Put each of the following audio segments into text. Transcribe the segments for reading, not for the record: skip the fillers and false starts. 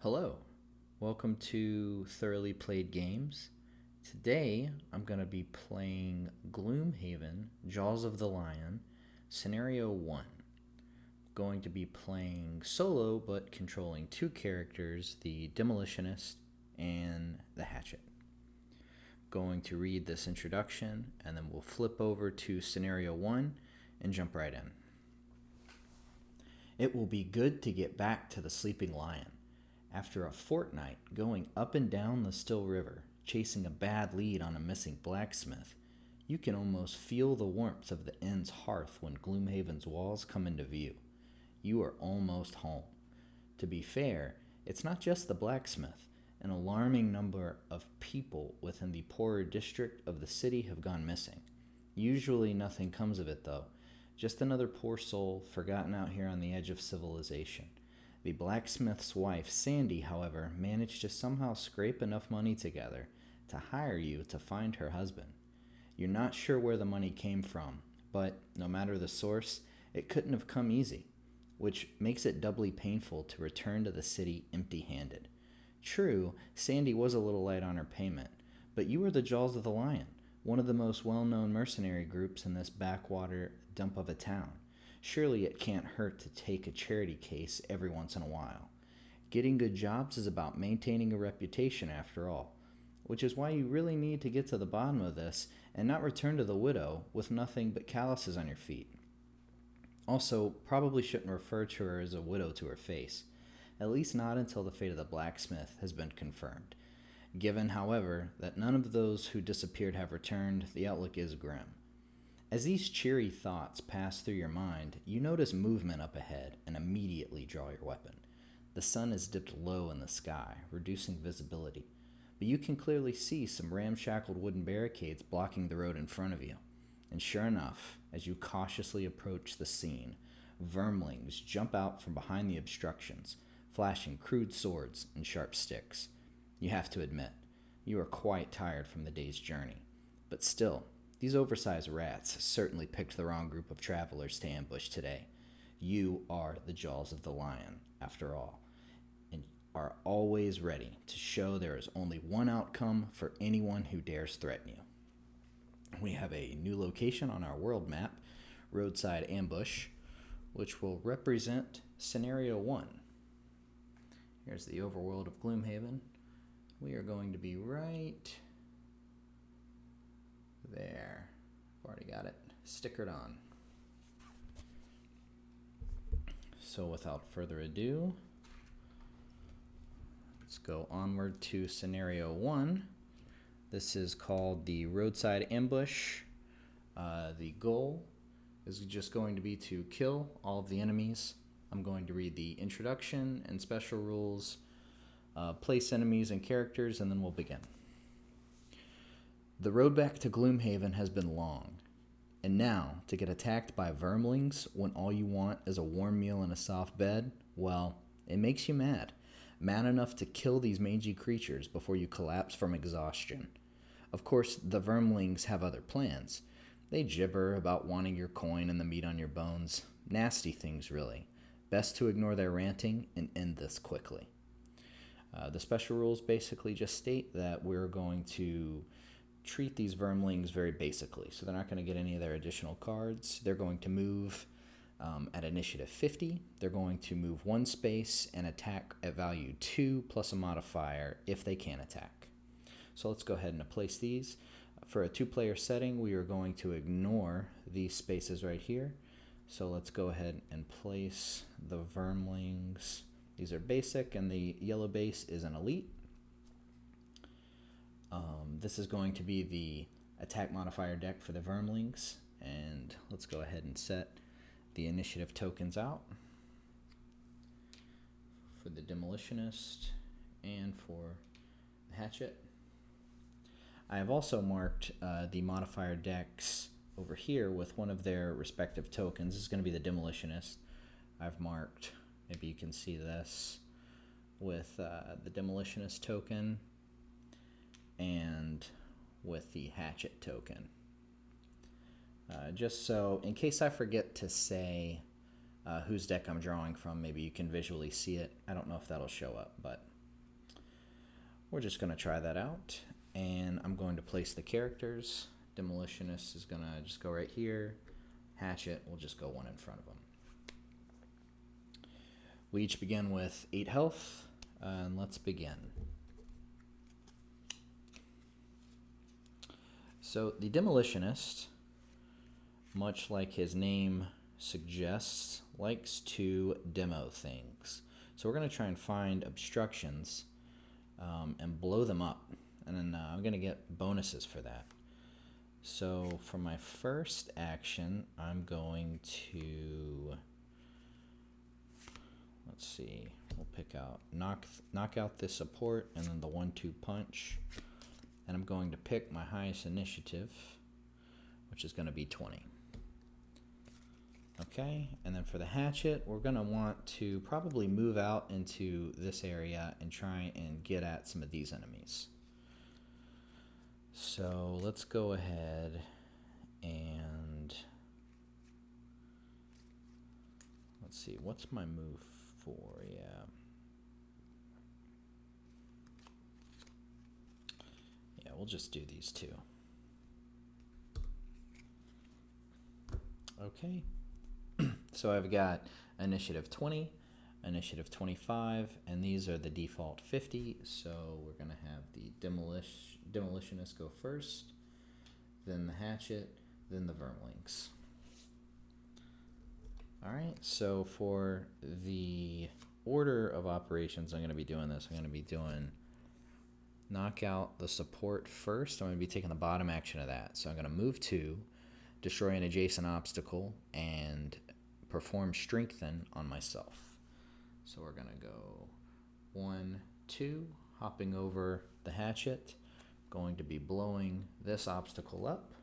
Hello, welcome to Thoroughly Played Games. Today I'm going to be playing Gloomhaven, Jaws of the Lion, Scenario 1. Going to be playing solo but controlling two characters, the Demolitionist and the Hatchet. Going to read this introduction and then we'll flip over to Scenario 1 and jump right in. It will be good to get back to the Sleeping Lion. After a fortnight going up and down the still river, chasing a bad lead on a missing blacksmith, you can almost feel the warmth of the inn's hearth when Gloomhaven's walls come into view. You are almost home. To be fair, it's not just the blacksmith. An alarming number of people within the poorer district of the city have gone missing. Usually nothing comes of it, though. Just another poor soul forgotten out here on the edge of civilization. The blacksmith's wife, Sandy, however, managed to somehow scrape enough money together to hire you to find her husband. You're not sure where the money came from, but no matter the source, it couldn't have come easy, which makes it doubly painful to return to the city empty-handed. True, Sandy was a little light on her payment, but you were the Jaws of the Lion, one of the most well-known mercenary groups in this backwater dump of a town. Surely it can't hurt to take a charity case every once in a while. Getting good jobs is about maintaining a reputation after all, which is why you really need to get to the bottom of this and not return to the widow with nothing but calluses on your feet. Also, probably shouldn't refer to her as a widow to her face, at least not until the fate of the blacksmith has been confirmed. Given, however, that none of those who disappeared have returned, the outlook is grim. As these cheery thoughts pass through your mind, you notice movement up ahead and immediately draw your weapon. The sun is dipped low in the sky, reducing visibility, but you can clearly see some ramshackled wooden barricades blocking the road in front of you. And sure enough, as you cautiously approach the scene, vermlings jump out from behind the obstructions, flashing crude swords and sharp sticks. You have to admit, you are quite tired from the day's journey, but still, these oversized rats certainly picked the wrong group of travelers to ambush today. You are the Jaws of the Lion, after all, and are always ready to show there is only one outcome for anyone who dares threaten you. We have a new location on our world map, Roadside Ambush, which will represent Scenario 1. Here's the overworld of Gloomhaven. We are going to be right there. I've already got it stickered on. So without further ado, let's go onward to Scenario 1. This is called the Roadside Ambush. The goal is just going to be to kill all of the enemies. I'm going to read the introduction and special rules, place enemies and characters, and then we'll begin. The road back to Gloomhaven has been long, and now, to get attacked by vermlings when all you want is a warm meal and a soft bed, well, it makes you mad. Mad enough to kill these mangy creatures before you collapse from exhaustion. Of course, the vermlings have other plans. They gibber about wanting your coin and the meat on your bones. Nasty things, really. Best to ignore their ranting and end this quickly. The special rules basically just state that we're going to treat these vermlings very basically. So they're not going to get any of their additional cards. They're going to move at initiative 50. They're going to move one space and attack at value 2 plus a modifier if they can attack. So let's go ahead and place these. For a 2-player setting, we are going to ignore these spaces right here. So let's go ahead and place the vermlings. These are basic, and the yellow base is an elite. This is going to be the attack modifier deck for the vermlings, and let's go ahead and set the initiative tokens out for the demolitionist and for the hatchet. I have also marked the modifier decks over here with one of their respective tokens. This is going to be the demolitionist. I've marked, maybe you can see this, with the demolitionist token and with the hatchet token. Just so, in case I forget to say whose deck I'm drawing from, maybe you can visually see it. I don't know if that'll show up, but we're just going to try that out. And I'm going to place the characters. Demolitionist is going to just go right here. Hatchet will just go one in front of them. We each begin with 8 health, and let's begin. So the Demolitionist, much like his name suggests, likes to demo things. So we're going to try and find obstructions and blow them up, and then I'm going to get bonuses for that. So for my first action, I'm going to, let's see, we'll pick out, knock out this support and then the 1-2 punch. And I'm going to pick my highest initiative, which is going to be 20. Okay, and then for the hatchet, we're going to want to probably move out into this area and try and get at some of these enemies. So let's go ahead and let's see, what's my move for? Yeah, we'll just do these two. Okay, so I've got initiative 20, initiative 25, and these are the default 50, so we're going to have the demolitionist go first, then the hatchet, then the vermlings. Alright, so for the order of operations I'm going to be doing this, I'm going to be doing knock out the support first. I'm going to be taking the bottom action of that. So I'm going to move 2, destroy an adjacent obstacle, and perform strengthen on myself. So we're going to go 1, 2, hopping over the hatchet, going to be blowing this obstacle up,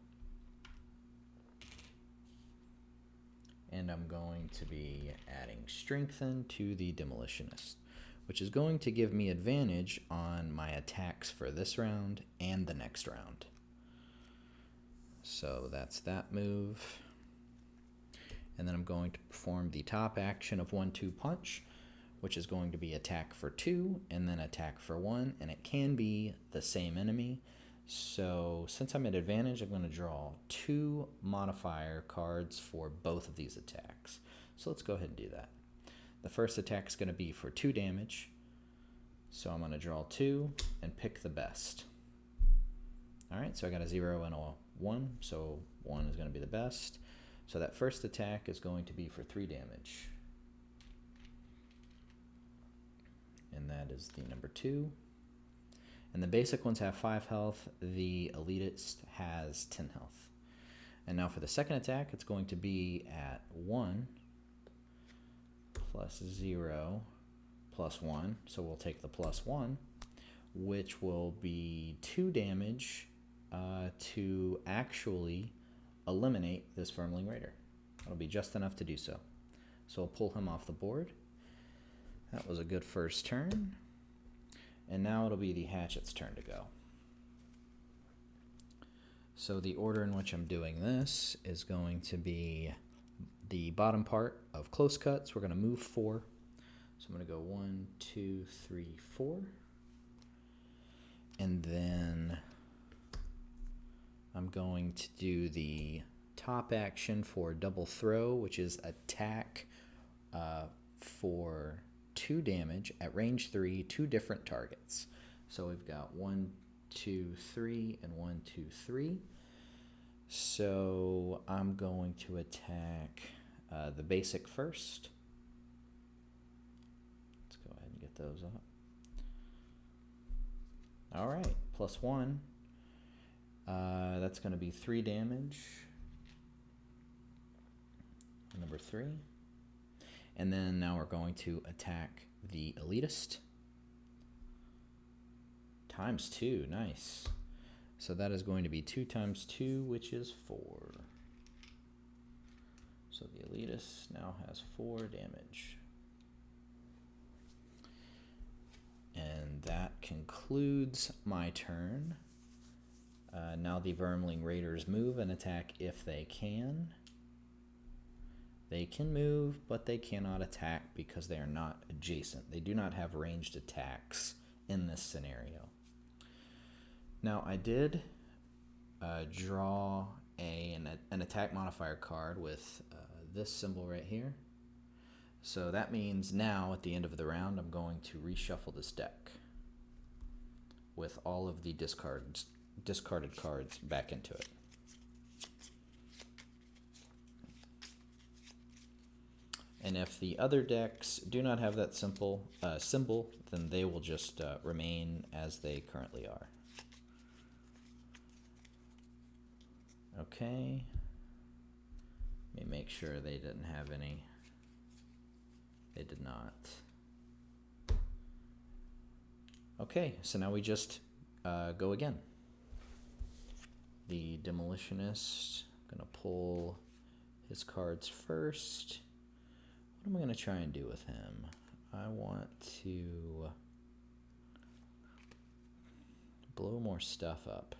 and I'm going to be adding strengthen to the demolitionist, which is going to give me advantage on my attacks for this round and the next round. So that's that move. And then I'm going to perform the top action of 1-2 punch, which is going to be attack for 2 and then attack for 1, and it can be the same enemy. So since I'm at advantage, I'm going to draw 2 modifier cards for both of these attacks. So let's go ahead and do that. The first attack is going to be for 2 damage, so I'm going to draw 2 and pick the best. Alright, so I got a 0 and a 1, so 1 is going to be the best. So that first attack is going to be for 3 damage. And that is the number 2. And the basic ones have 5 health, the elitist has 10 health. And now for the second attack, it's going to be at 1 plus 0 plus 1, so we'll take the plus 1, which will be 2 damage to actually eliminate this Vermling Raider. That'll be just enough to do so. So we'll pull him off the board. That was a good first turn. And now it'll be the hatchet's turn to go. So the order in which I'm doing this is going to be the bottom part of close cuts. We're going to move 4. So I'm going to go 1, 2, 3, 4. And then I'm going to do the top action for double throw, which is attack for 2 damage at range 3, 2 different targets. So we've got 1, 2, 3, and 1, 2, 3. So I'm going to attack the basic first. Let's go ahead and get those up. All right, plus 1. That's going to be 3 damage. Number 3. And then now we're going to attack the elitist. Times 2, nice. So that is going to be 2 times 2, which is 4. So the elitist now has 4 damage. And that concludes my turn. Now the Vermling Raiders move and attack if they can. They can move, but they cannot attack because they are not adjacent. They do not have ranged attacks in this scenario. Now I did draw an attack modifier card with this symbol right here. So that means now at the end of the round I'm going to reshuffle this deck with all of the discarded cards back into it. And if the other decks do not have that symbol, then they will just remain as they currently are. Okay. Let me make sure they didn't have any. They did not. Okay, so now we just go again. The Demolitionist, I'm going to pull his cards first. What am I going to try and do with him? I want to blow more stuff up.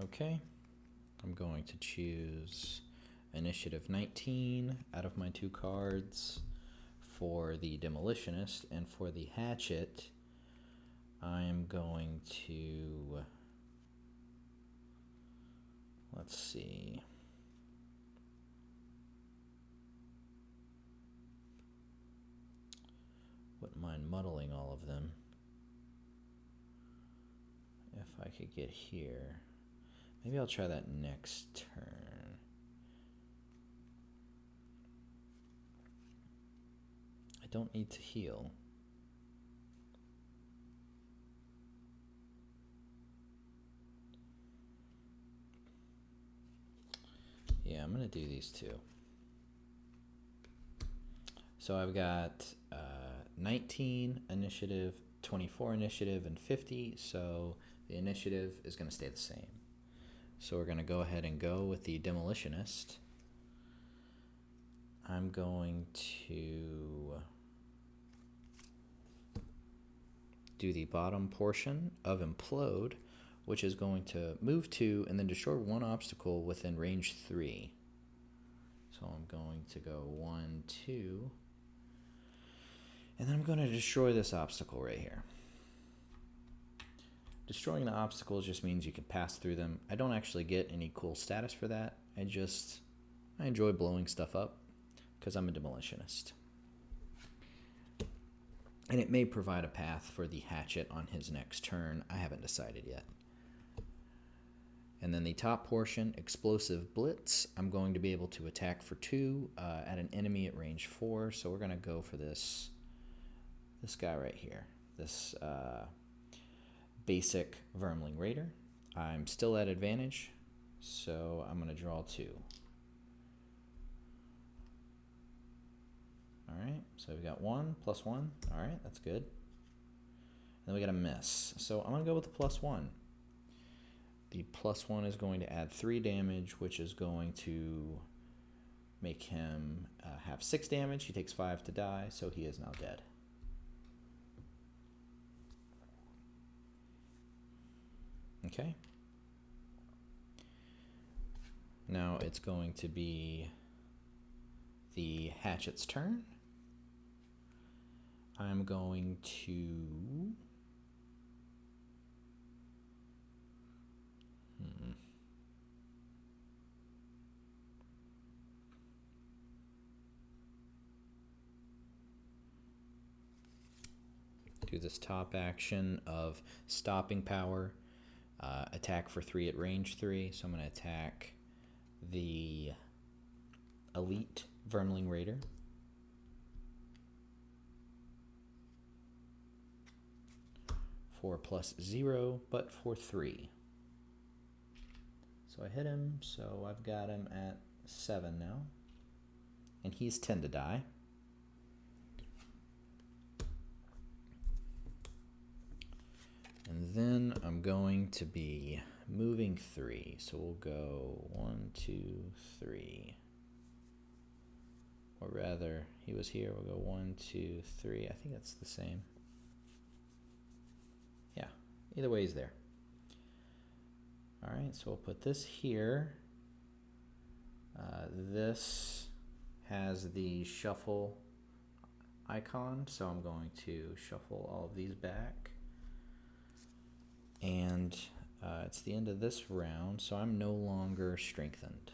Okay, I'm going to choose Initiative 19 out of my 2 cards for the Demolitionist, and for the Hatchet, I am going to, let's see, wouldn't mind muddling all of them if I could get here. Maybe I'll try that next turn. I don't need to heal. Yeah, I'm going to do these 2. So I've got 19 initiative, 24 initiative, and 50. So the initiative is going to stay the same. So we're going to go ahead and go with the Demolitionist. I'm going to do the bottom portion of Implode, which is going to move 2 and then destroy 1 obstacle within range 3. So I'm going to go 1, 2, and then I'm going to destroy this obstacle right here. Destroying the obstacles just means you can pass through them. I don't actually get any cool status for that. I enjoy blowing stuff up because I'm a Demolitionist. And it may provide a path for the Hatchet on his next turn. I haven't decided yet. And then the top portion, Explosive Blitz. I'm going to be able to attack for 2 at an enemy at range 4. So we're going to go for this guy right here. This basic Vermling Raider. I'm still at advantage, so I'm going to draw 2. Alright, so we got 1, +1. Alright, that's good. Then we got a miss. So I'm going to go with the +1. The +1 is going to add 3 damage, which is going to make him have 6 damage. He takes 5 to die, so he is now dead. Okay. Now it's going to be the Hatchet's turn. I'm going to do this top action of stopping power. Attack for 3 at range 3. So I'm going to attack the Elite Vermling Raider. For +0, but for 3. So I hit him, so I've got him at 7 now. And he's 10 to die. And then I'm going to be moving 3. So we'll go 1, 2, 3. Or rather, he was here. We'll go 1, 2, 3. I think that's the same. Yeah, either way he's there. All right, so we'll put this here. This has the shuffle icon, so I'm going to shuffle all of these back. And it's the end of this round, so I'm no longer strengthened.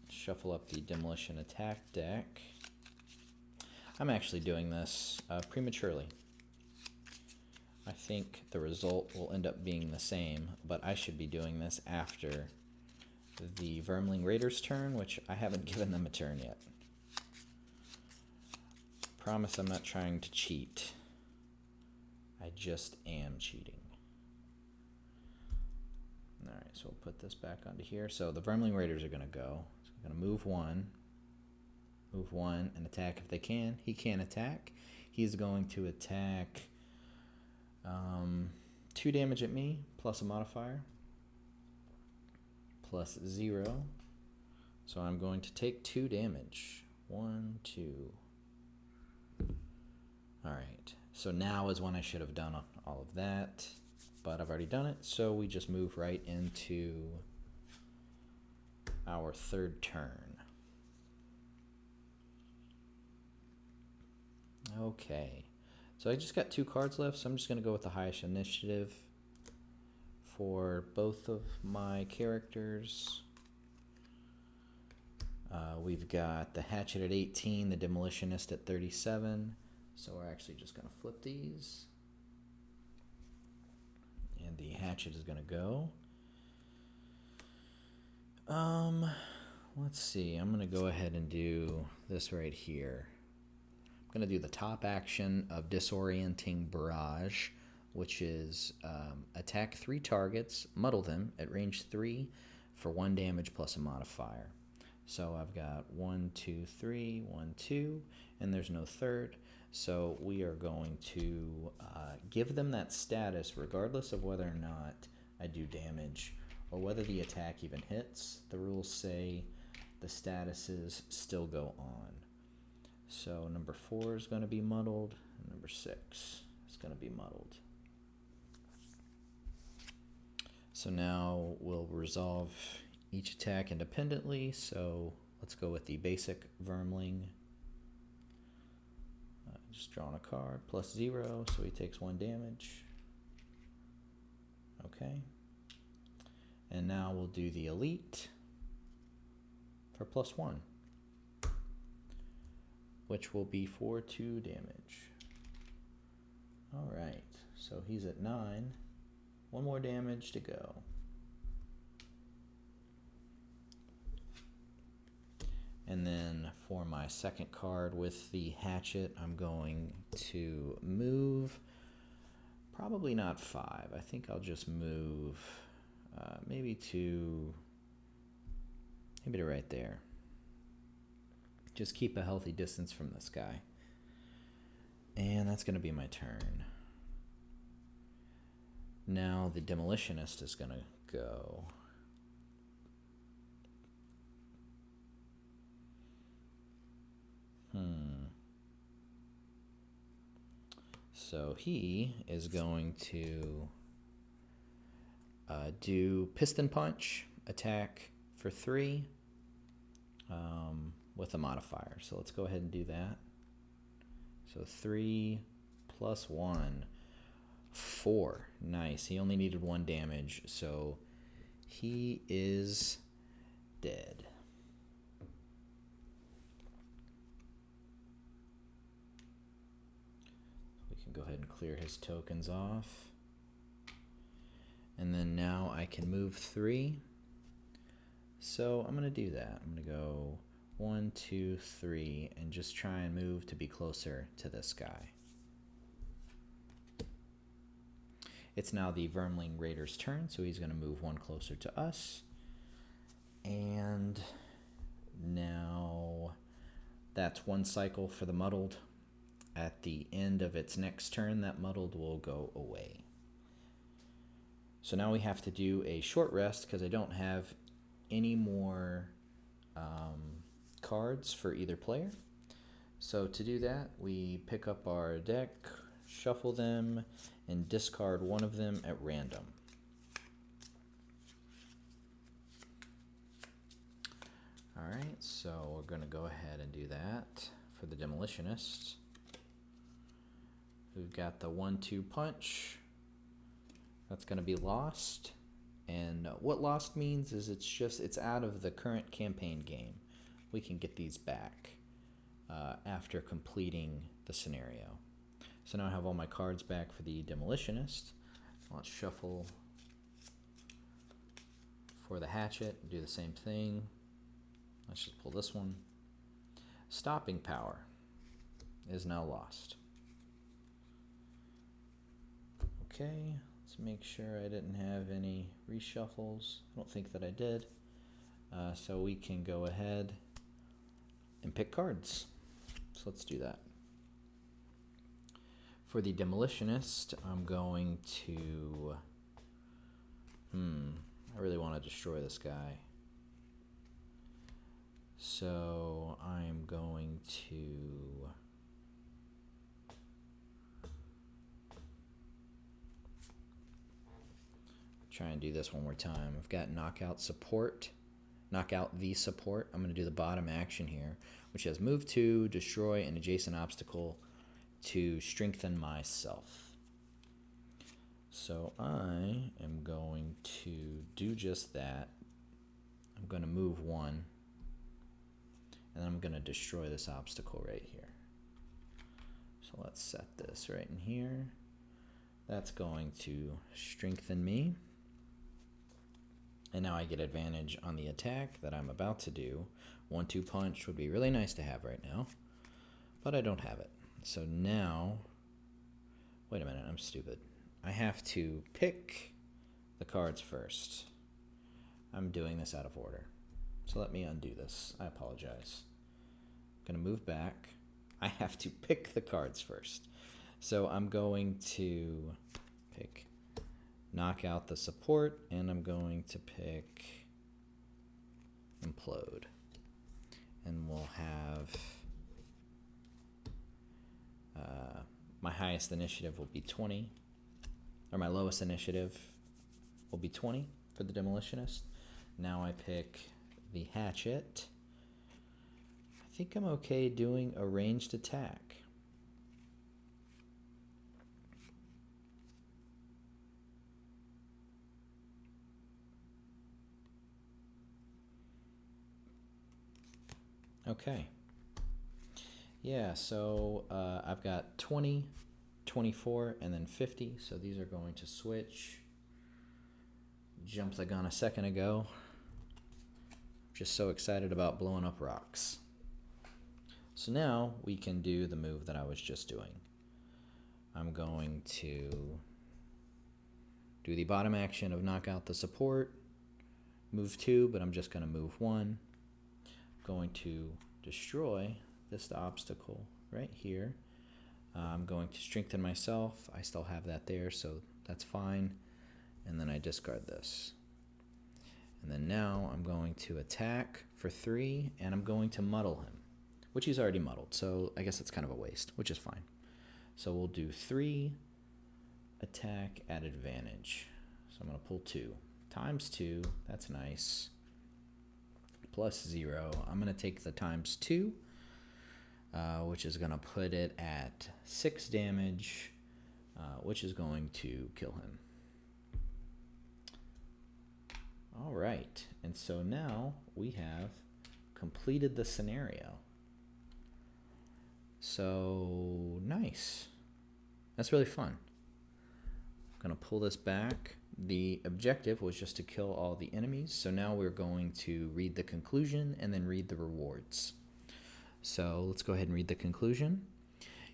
Shuffle up the demolition attack deck. I'm actually doing this prematurely. I think the result will end up being the same, but I should be doing this after the Vermling Raiders' turn, which I haven't given them a turn yet. Promise I'm not trying to cheat. I just am cheating. Alright, so we'll put this back onto here. So the Vermling Raiders are going to go. So I'm going to move one, and attack if they can. He can't attack. He's going to attack 2 damage at me, plus a modifier, plus 0. So I'm going to take 2 damage. 1, 2. Alright, so now is when I should have done all of that, but I've already done it, so we just move right into our 3rd turn. Okay, so I just got 2 cards left, so I'm just going to go with the highest initiative for both of my characters. We've got the Hatchet at 18, the Demolitionist at 37. So we're actually just going to flip these. And the Hatchet is going to go. Let's see. I'm going to go ahead and do this right here. I'm going to do the top action of Disorienting Barrage, which is attack 3 targets, muddle them at range 3 for 1 damage plus a modifier. So I've got 1, 2, 3, 1, 2, and there's no third. So we are going to give them that status regardless of whether or not I do damage or whether the attack even hits. The rules say the statuses still go on. So number 4 is going to be muddled, and number 6 is going to be muddled. So now we'll resolve each attack independently. So let's go with the basic Vermling. Just drawing a card, plus 0, so he takes 1 damage. Okay. And now we'll do the Elite for plus 1, which will be for 2 damage. Alright, so he's at 9. 1 more damage to go. And then for my second card with the Hatchet, I'm going to move, probably not 5. I think I'll just move maybe to right there. Just keep a healthy distance from this guy. And that's going to be my turn. Now the Demolitionist is going to go. So he is going to do Piston Punch, attack for 3 with a modifier. So let's go ahead and do that. So 3 plus 1, 4. Nice. He only needed 1 damage, so he is dead. Go ahead and clear his tokens off. And then now I can move 3. So I'm going to do that. I'm going to go 1, 2, 3, and just try and move to be closer to this guy. It's now the Vermling Raider's turn, so he's going to move 1 closer to us. And now that's 1 cycle for the muddled. at the end of its next turn, that muddled will go away. So now we have to do a short rest because I don't have any more cards for either player. So to do that, we pick up our deck, shuffle them, and discard one of them at random. Alright, so we're going to go ahead and do that for the Demolitionist. We've got the 1-2 punch. That's going to be lost. And what lost means is it's out of the current campaign game. We can get these back after completing the scenario. So now I have all my cards back for the Demolitionist. Let's shuffle for the Hatchet and do the same thing. Let's just pull this one. Stopping power is now lost. Okay, let's make sure I didn't have any reshuffles. I don't think that I did. So we can go ahead and pick cards. So let's do that. For the Demolitionist, I'm going to... I really want to destroy this guy. So I'm going to... try and do this one more time. I've got knockout support. Knock out the support. I'm going to do the bottom action here, which has move 2, destroy an adjacent obstacle to strengthen myself. So I am going to do just that. I'm going to move 1, and then I'm going to destroy this obstacle right here. So let's set this right in here. That's going to strengthen me. And now I get advantage on the attack that I'm about to do. 1-2 punch would be really nice to have right now, but I don't have it. So now, wait a minute, I'm stupid. I have to pick the cards first. I'm doing this out of order. So let me undo this. I apologize. I'm going to move back. I have to pick the cards first. So I'm going to pick knock out the support, and I'm going to pick implode. And we'll have my highest initiative will be 20, or my lowest initiative will be 20 for the Demolitionist. Now I pick the Hatchet. I think I'm okay doing a ranged attack. Okay. Yeah, so I've got 20, 24, and then 50. So these are going to switch. Jumped the gun a second ago. Just so excited about blowing up rocks. So now we can do the move that I was just doing. I'm going to do the bottom action of knock out the support. Move 2, but I'm just going to move 1. Going to destroy this obstacle right here. I'm going to strengthen myself. I still have that there, so that's fine. And then I discard this. And then now I'm going to attack for 3, and I'm going to muddle him, which he's already muddled, so I guess it's kind of a waste, which is fine. So we'll do 3 attack at advantage. So I'm going to pull 2. Times 2, that's nice. Plus 0. I'm going to take the times 2, which is going to put it at 6 damage, which is going to kill him. All right, and so now we have completed the scenario. So nice. That's really fun. I'm going to pull this back. The objective was just to kill all the enemies, so now we're going to read the conclusion and then read the rewards. So let's go ahead and read the conclusion.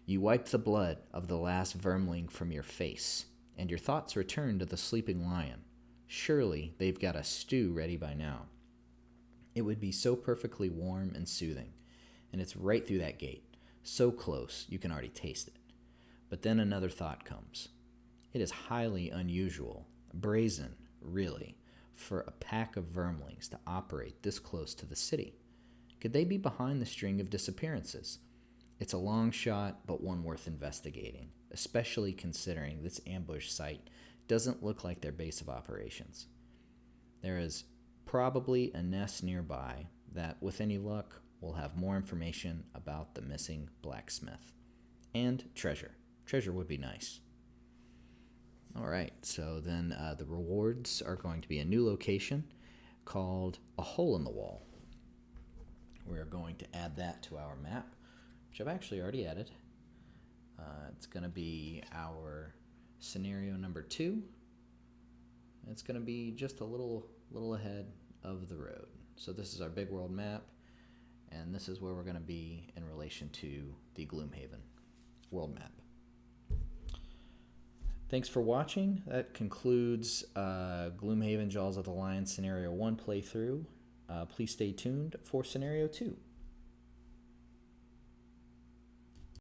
You wipe the blood of the last vermling from your face, and your thoughts return to the sleeping lion. Surely they've got a stew ready by now. It would be so perfectly warm and soothing, and it's right through that gate. So close, you can already taste it. But then another thought comes. It is highly unusual, brazen, really, for a pack of vermlings to operate this close to the city. Could they be behind the string of disappearances? It's a long shot, but one worth investigating, especially considering this ambush site doesn't look like their base of operations. There is probably a nest nearby that, with any luck, will have more information about the missing blacksmith. And treasure. Treasure would be nice. All right, so then the rewards are going to be a new location called A Hole in the Wall. We're going to add that to our map, which I've actually already added. It's going to be our scenario number 2. It's going to be just a little ahead of the road. So this is our big world map, and this is where we're going to be in relation to the Gloomhaven world map. Thanks for watching. That concludes Gloomhaven Jaws of the Lion Scenario 1 playthrough. Please stay tuned for Scenario 2.